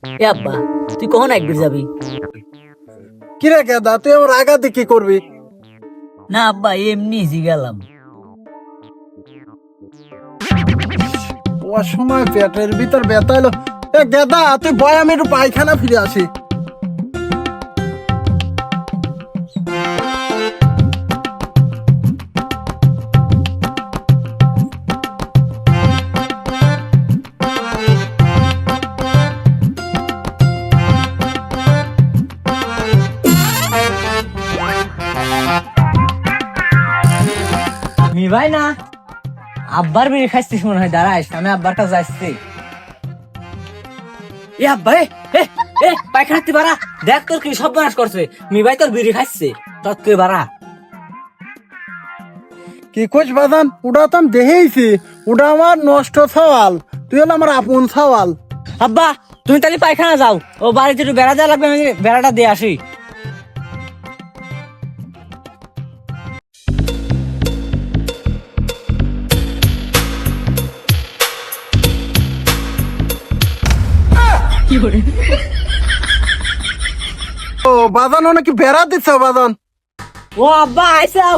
এ আব্বা তুই কখন একবার যাবি? কিরে গেদা, তুই আমার আগাতে কি করবি? না আব্বা এমনি গেলাম। ওর সময় পেটের ভিতর ব্যথা এলো। এ গেদা, তুই বয়, আমি একটু পায়খানা ফিরে আসি। মি ভাই না আব্বার বিড়ি খাইছিস মনে হয়, দাঁড়াইস আমি আব্বার কাছে আসছি। এ আব্বা এ পায়খানাতে বাড়া, দেখ তোর কি সব নাশ করছে। মি ভাই তোর বিড়ি খাইছে, তৎ করে বাড়া। কি কোচ বাদান, ওটা তো আমি দেখেইছি। ওটা আমার নষ্ট সওয়াল, তুই হলো আমার আপন সওয়াল। আব্বা তুমি তাহলে পায়খানা যাও, ও বাড়িতে একটু বেড়া দেওয়া লাগবে, আমি বেড়াটা দিয়ে আসি। ও বাদান, ও নাকি বেড়া দিচ্ছে বাদান। ও আব্বা আইসাও।